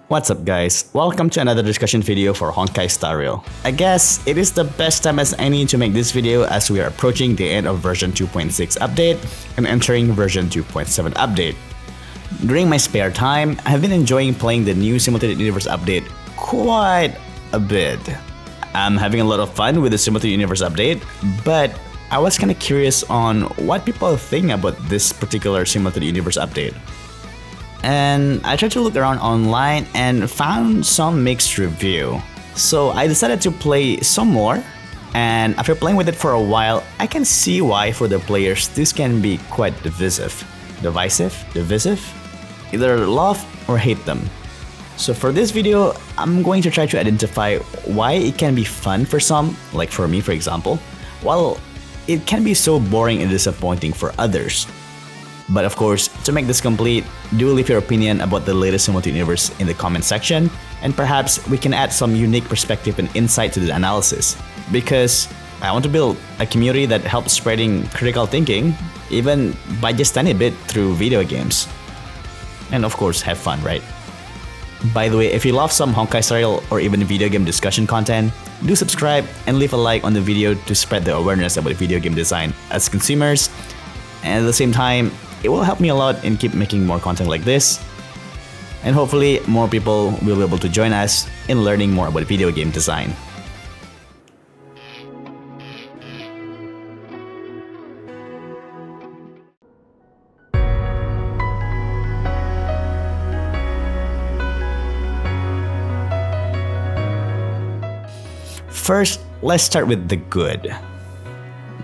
What's up guys, welcome to another discussion video for Honkai Star Rail. I guess it is the best time as any to make this video as we are approaching the end of version 2.6 update and entering version 2.7 update. During my spare time, I have been enjoying playing the new Simulated Universe update quite a bit. I'm having a lot of fun with the Simulated Universe update, but I was kinda curious on what people think about this particular Simulated Universe update. And I tried to look around online and found some mixed review. So I decided to play some more, and after playing with it for a while, I can see why for the players this can be quite divisive. Divisive? Either love or hate them. So for this video, I'm going to try to identify why it can be fun for some, like for me for example, while it can be so boring and disappointing for others. But of course, to make this complete, do leave your opinion about the latest Simulated Universe in the comment section, and perhaps we can add some unique perspective and insight to the analysis. Because I want to build a community that helps spreading critical thinking, even by just tiny bit through video games. And of course, have fun, right? By the way, if you love some Honkai Star Rail or even video game discussion content, do subscribe and leave a like on the video to spread the awareness about video game design as consumers. And at the same time, it will help me a lot in keep making more content like this, and hopefully more people will be able to join us in learning more about video game design. First, let's start with the good.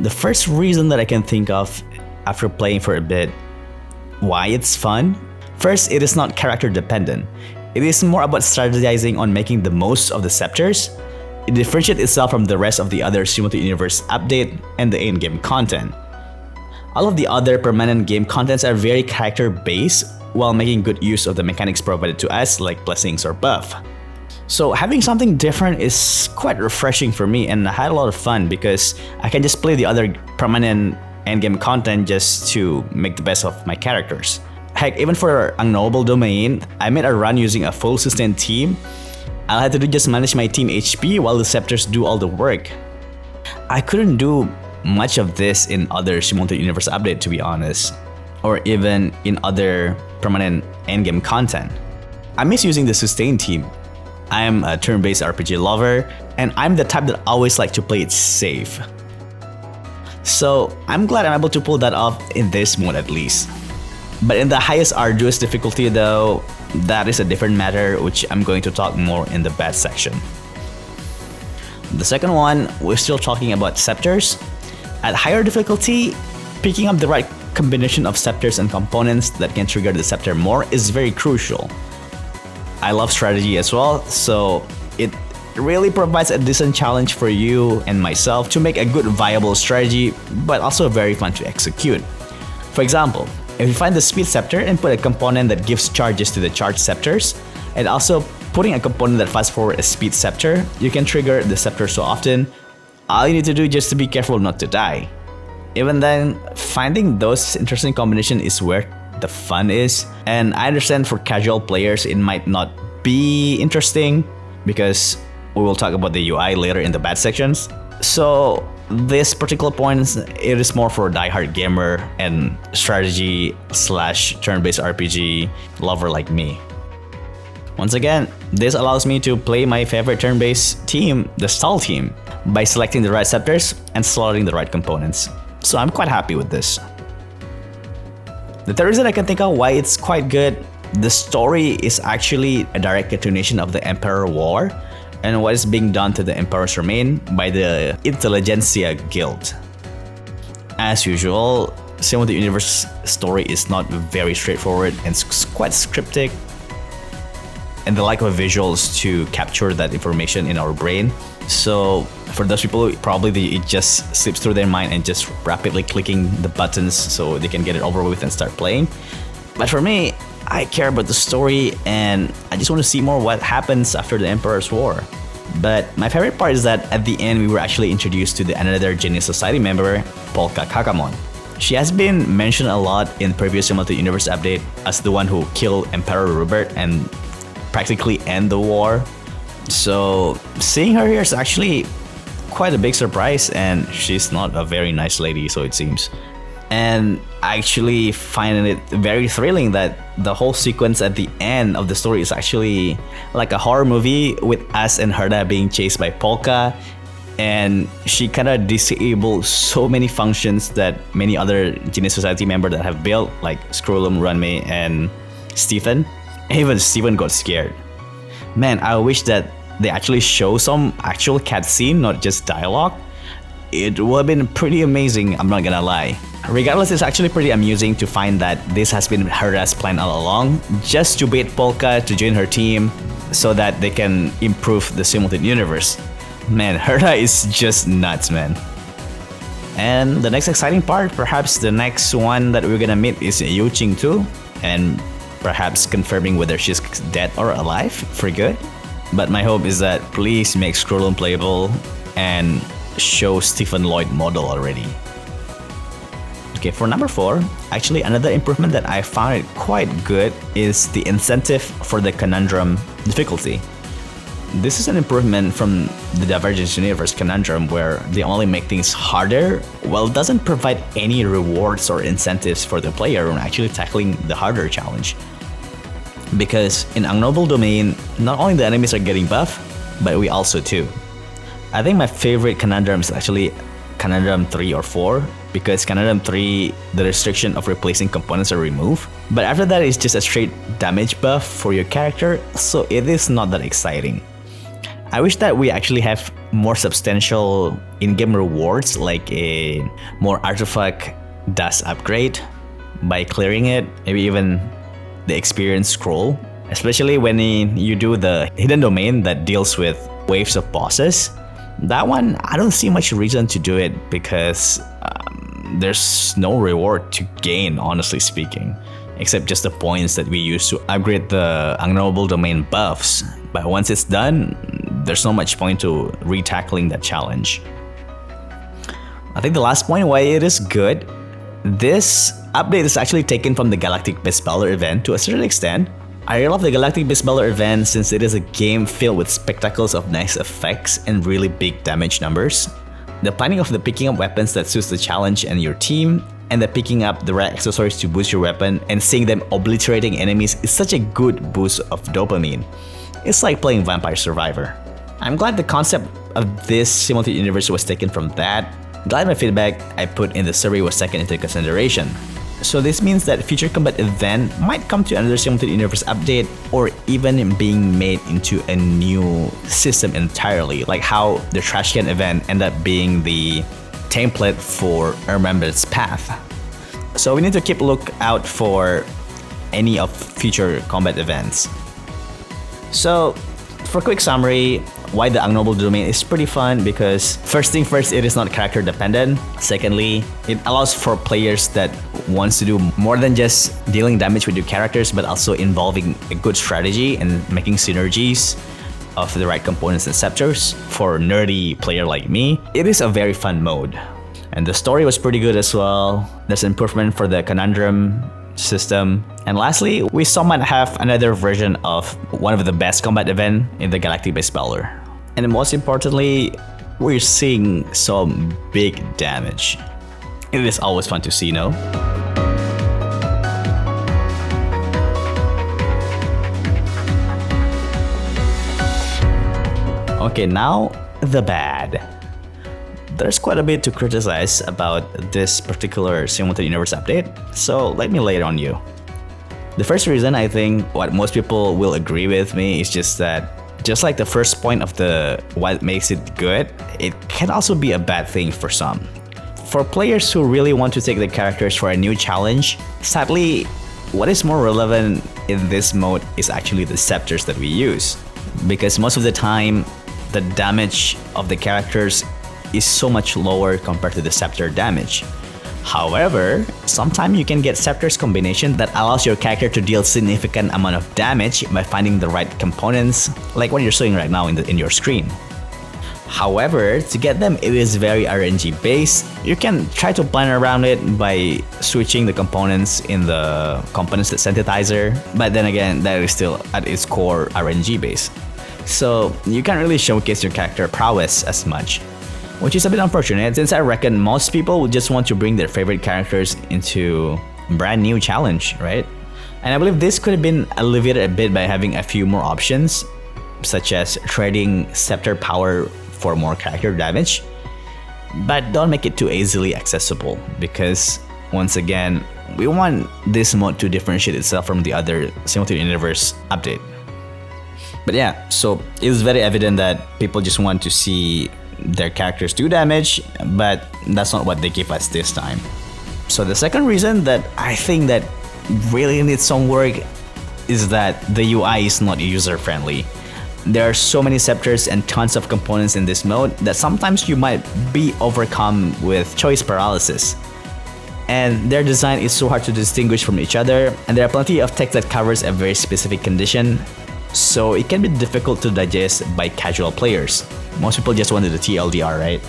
The first reason that I can think of after playing for a bit why it's fun. First, it is not character dependent. It is more about strategizing on making the most of the scepters. It differentiates itself from the rest of the other Simulated Universe update and the in-game content. All of the other permanent game contents are very character based while making good use of the mechanics provided to us like blessings or buff. So having something different is quite refreshing for me, and I had a lot of fun because I can just play the other permanent endgame content just to make the best of my characters. Heck, even for Unknowable Domain, I made a run using a full sustained team. All I had to do just manage my team HP while the scepters do all the work. I couldn't do much of this in other Simulated Universe update, to be honest, or even in other permanent endgame content. I miss using the sustained team. I'm a turn-based RPG lover, and I'm the type that always like to play it safe. So I'm glad I'm able to pull that off in this mode at least. But in the highest arduous difficulty though, that is a different matter which I'm going to talk more in the bad section. The second one, we're still talking about scepters. At higher difficulty, picking up the right combination of scepters and components that can trigger the scepter more is very crucial. I love strategy as well, so it really provides a decent challenge for you and myself to make a good viable strategy, but also very fun to execute. For example, if you find the speed scepter and put a component that gives charges to the charged scepters, and also putting a component that fast forward a speed scepter, you can trigger the scepter so often. All you need to do is just to be careful not to die. Even then, finding those interesting combinations is where the fun is, and I understand for casual players it might not be interesting because we will talk about the UI later in the bad sections. So this particular point, it is more for a diehard gamer and strategy / turn-based RPG lover like me. Once again, this allows me to play my favorite turn-based team, the stall team, by selecting the right scepters and slotting the right components. So I'm quite happy with this. The third reason I can think of why it's quite good, the story is actually a direct continuation of the Emperor War and what is being done to the Emperor's remain by the Intelligentsia Guild. As usual, Simulated Universe story is not very straightforward and it's quite cryptic, and the lack of visuals to capture that information in our brain. So for those people, probably it just slips through their mind and just rapidly clicking the buttons so they can get it over with and start playing. But for me, I care about the story and I just want to see more what happens after the Emperor's War. But my favorite part is that at the end we were actually introduced to another Genius Society member, KKaceh. She has been mentioned a lot in previous Simulated Universe update as the one who killed Emperor Rupert, and practically end the war. So seeing her here is actually quite a big surprise, and she's not a very nice lady, so it seems. And I actually find it very thrilling that the whole sequence at the end of the story is actually like a horror movie, with us and Herda being chased by Polka, and she kind of disabled so many functions that many other Genius Society members that have built, like Scrollum, Runmei, and Stephen. Even Stephen got scared. Man, I wish that they actually show some actual cutscene, not just dialogue. It would have been pretty amazing, I'm not gonna lie. Regardless, it's actually pretty amusing to find that this has been Herda's plan all along, just to bait Polka to join her team so that they can improve the simulated universe. Man, Herda is just nuts, man. And the next exciting part, perhaps the next one that we're gonna meet is Yuqing too, and perhaps confirming whether she's dead or alive for good. But my hope is that please make Scrollum playable and show Stephen Lloyd model already. Okay, for number 4, actually another improvement that I found it quite good is the incentive for the conundrum difficulty. This is an improvement from the Divergent Universe conundrum, where they only make things harder, while it doesn't provide any rewards or incentives for the player when actually tackling the harder challenge. Because in Unknowable Domain, not only the enemies are getting buff, but we also too. I think my favorite conundrum is actually Conundrum 3 or 4, because Conundrum 3, the restriction of replacing components are removed, but after that it's just a straight damage buff for your character, so it is not that exciting. I wish that we actually have more substantial in-game rewards, like a more artifact dust upgrade by clearing it, maybe even the experience scroll, especially when you do the hidden domain that deals with waves of bosses. That one, I don't see much reason to do it because there's no reward to gain, honestly speaking, except just the points that we use to upgrade the Unknowable Domain buffs. But once it's done, there's not much point to re-tackling that challenge. I think the last point why it is good, this update is actually taken from the Galactic Beast Battler event to a certain extent. I really love the Galactic Beast Battler event since it is a game filled with spectacles of nice effects and really big damage numbers. The planning of the picking up weapons that suits the challenge and your team, and the picking up the right accessories to boost your weapon and seeing them obliterating enemies is such a good boost of dopamine. It's like playing Vampire Survivor. I'm glad the concept of this simulated universe was taken from that. Glad my feedback I put in the survey was taken into consideration. So this means that future combat event might come to another simulated universe update, or even being made into a new system entirely, like how the trash can event ended up being the template for Remembrance Path. So we need to keep a look out for any of future combat events. So for a quick summary, why the Unknowable Domain is pretty fun, because first thing first, it is not character dependent. Secondly, it allows for players that wants to do more than just dealing damage with your characters, but also involving a good strategy and making synergies of the right components and scepters. For nerdy player like me, it is a very fun mode. And the story was pretty good as well. There's improvement for the conundrum system. And lastly, we might have another version of one of the best combat event in the Galactic Beast Battler. And most importantly, we're seeing some big damage. It is always fun to see, no? Okay, now the bad. There's quite a bit to criticize about this particular Simulated Universe update, so let me lay it on you. The first reason, I think what most people will agree with me, is just that just like the first point of the what makes it good, it can also be a bad thing for some. For players who really want to take the characters for a new challenge, sadly, what is more relevant in this mode is actually the scepters that we use. Because most of the time, the damage of the characters is so much lower compared to the scepter damage. However, sometimes you can get scepters combination that allows your character to deal significant amount of damage by finding the right components, like what you're seeing right now in your screen. However, to get them, it is very RNG based. You can try to plan around it by switching the components in the components synthesizer, but then again, that is still at its core RNG based. So you can't really showcase your character prowess as much, which is a bit unfortunate since I reckon most people would just want to bring their favorite characters into a brand new challenge, right? And I believe this could have been alleviated a bit by having a few more options, such as trading scepter power for more character damage, but don't make it too easily accessible because once again, we want this mode to differentiate itself from the other Simultaneous Universe update. But yeah, so it's very evident that people just want to see their characters do damage, but that's not what they give us this time. So the second reason that I think that really needs some work is that the UI is not user-friendly. There are so many scepters and tons of components in this mode that sometimes you might be overcome with choice paralysis. And their design is so hard to distinguish from each other, and there are plenty of text that covers a very specific condition, so it can be difficult to digest by casual players. Most people just wanted the TLDR, right?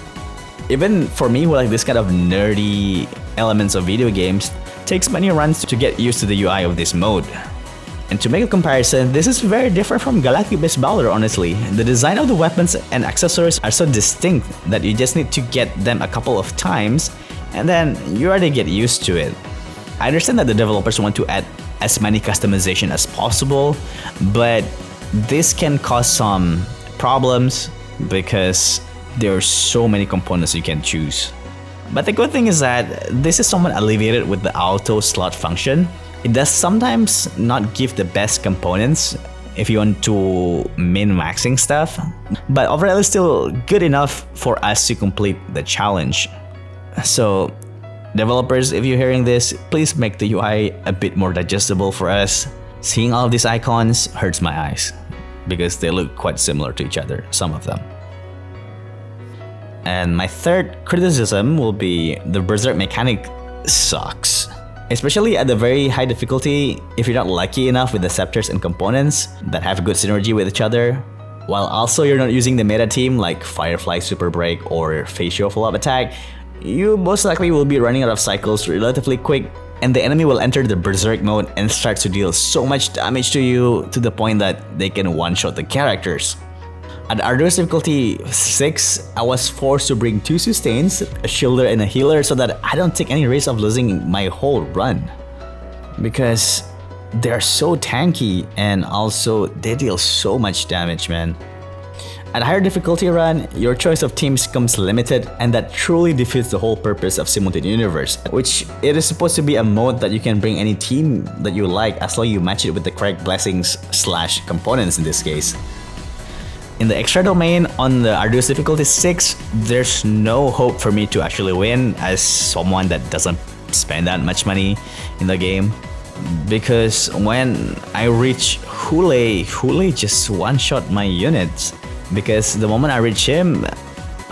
Even for me, who like this kind of nerdy elements of video games, takes many runs to get used to the UI of this mode. And to make a comparison, this is very different from Galactic-based Brawler, honestly. The design of the weapons and accessories are so distinct that you just need to get them a couple of times, and then you already get used to it. I understand that the developers want to add as many customization as possible, but this can cause some problems because there are so many components you can choose. But the good thing is that this is somewhat alleviated with the auto slot function. It does sometimes not give the best components if you want to min-maxing stuff, but overall it's still good enough for us to complete the challenge. So developers, if you're hearing this, please make the UI a bit more digestible for us. Seeing all of these icons hurts my eyes because they look quite similar to each other, some of them. And my third criticism will be the Berserk mechanic sucks. Especially at the very high difficulty, if you're not lucky enough with the scepters and components that have good synergy with each other, while also you're not using the meta team like Firefly Super Break or Facio Full-Up Attack, you most likely will be running out of cycles relatively quick, and the enemy will enter the Berserk mode and start to deal so much damage to you to the point that they can one-shot the characters. At arduous difficulty 6, I was forced to bring 2 sustains, a shielder and a healer so that I don't take any risk of losing my whole run. Because they're so tanky and also they deal so much damage, man. At higher difficulty run, your choice of teams becomes limited, and that truly defeats the whole purpose of Simultaneous Universe, which it is supposed to be a mode that you can bring any team that you like as long as you match it with the correct blessings / components in this case. In the extra domain on the arduous difficulty 6, there's no hope for me to actually win as someone that doesn't spend that much money in the game. Because when I reach Hule just one-shot my units. Because the moment I reach him,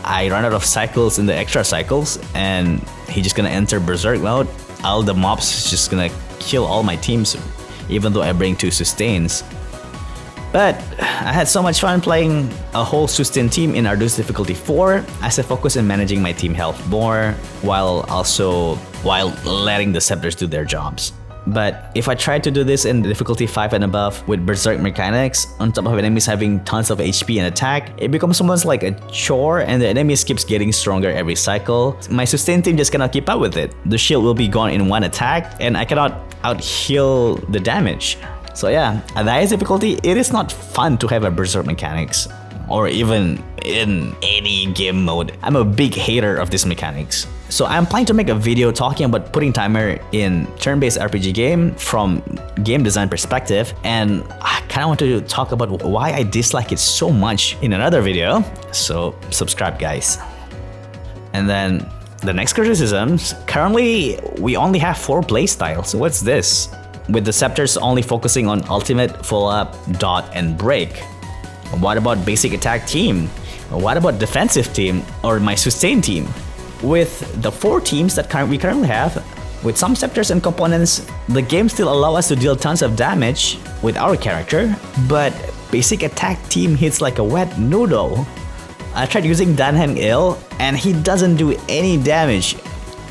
I run out of cycles in the extra cycles and he's just gonna enter Berserk mode. All the mobs is just gonna kill all my teams even though I bring 2 sustains. But I had so much fun playing a whole sustain team in arduous difficulty 4 as I focus on managing my team health more while letting the scepters do their jobs. But if I try to do this in difficulty 5 and above with Berserk mechanics on top of enemies having tons of HP and attack, it becomes almost like a chore and the enemies keeps getting stronger every cycle. My sustain team just cannot keep up with it. The shield will be gone in one attack and I cannot out-heal the damage. So yeah, at the highest difficulty, it is not fun to have a Berserk mechanics, or even in any game mode. I'm a big hater of these mechanics. So I'm planning to make a video talking about putting timer in turn-based RPG game from game design perspective, and I kinda want to talk about why I dislike it so much in another video, so subscribe guys. And then the next criticisms, currently we only have 4 playstyles. What's this? With the scepters only focusing on ultimate, full up, dot, and break. What about basic attack team? What about defensive team or my sustain team? With the 4 teams that we currently have, with some scepters and components, the game still allows us to deal tons of damage with our character, but basic attack team hits like a wet noodle. I tried using Danheng Il, and he doesn't do any damage,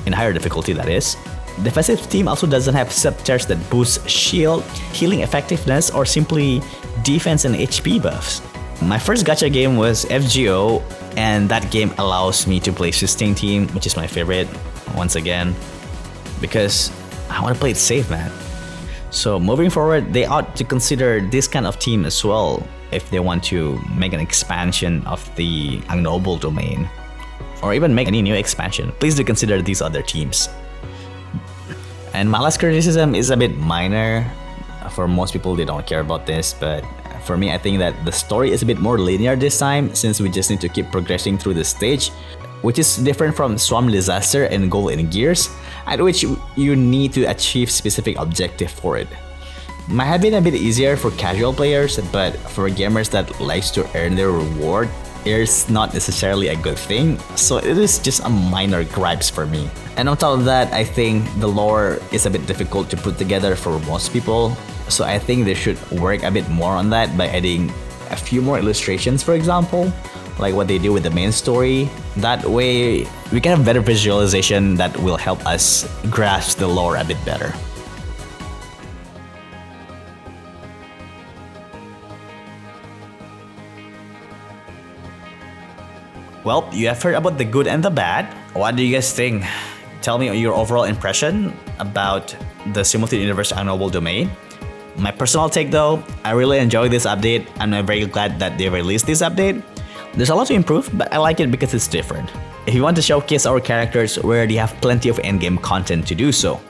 in higher difficulty that is. Defensive team also doesn't have sub-tiers that boost shield, healing effectiveness, or simply defense and HP buffs. My first gacha game was FGO, and that game allows me to play sustain team, which is my favorite, once again, because I want to play it safe, man. So moving forward, they ought to consider this kind of team as well if they want to make an expansion of the Unknowable Domain, or even make any new expansion. Please do consider these other teams. And my last criticism is a bit minor. For most people, they don't care about this, but for me, I think that the story is a bit more linear this time, since we just need to keep progressing through the stage, which is different from Swarm Disaster and Gold in Gears, at which you need to achieve specific objective for it. Might have been a bit easier for casual players, but for gamers that likes to earn their reward, it's not necessarily a good thing, so it is just a minor gripes for me. And on top of that, I think the lore is a bit difficult to put together for most people, so I think they should work a bit more on that by adding a few more illustrations, for example, like what they do with the main story. That way, we can have better visualization that will help us grasp the lore a bit better. Well, you have heard about the good and the bad. What do you guys think? Tell me your overall impression about the Simultaneous Universe Unknowable Domain. My personal take though, I really enjoy this update and I'm very glad that they released this update. There's a lot to improve, but I like it because it's different. If you want to showcase our characters, we already have plenty of endgame content to do so.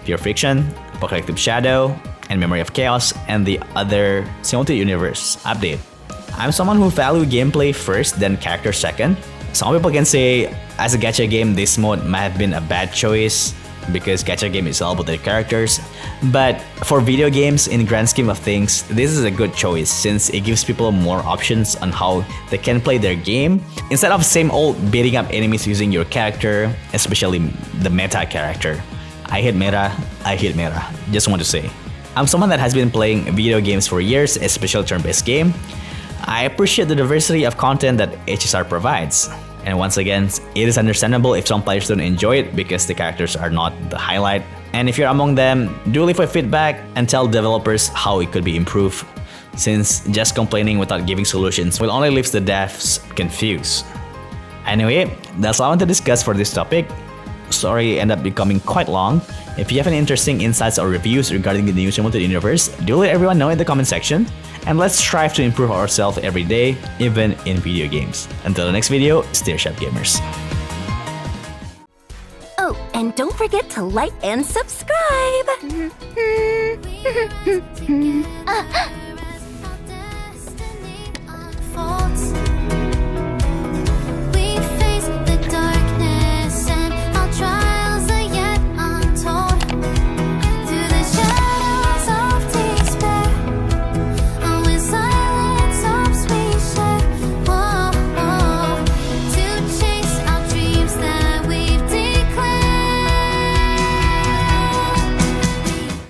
Pure Fiction, Apocalyptic Shadow, and Memory of Chaos, and the other Simultaneous Universe update. I'm someone who value gameplay first, then character second. Some people can say, as a gacha game, this mode might have been a bad choice because gacha game is all about their characters. But for video games, in the grand scheme of things, this is a good choice since it gives people more options on how they can play their game instead of same old beating up enemies using your character, especially the meta character. I hate meta, just want to say. I'm someone that has been playing video games for years, especially turn-based game. I appreciate the diversity of content that HSR provides. And once again, it is understandable if some players don't enjoy it because the characters are not the highlight. And if you're among them, do leave a feedback and tell developers how it could be improved, since just complaining without giving solutions will only leave the devs confused. Anyway, that's all I want to discuss for this topic. Sorry, it ended up becoming quite long. If you have any interesting insights or reviews regarding the new Simultaneous Universe, do let everyone know in the comment section. And let's strive to improve ourselves every day, even in video games. Until the next video, stay sharp, gamers. Oh, and don't forget to like and subscribe!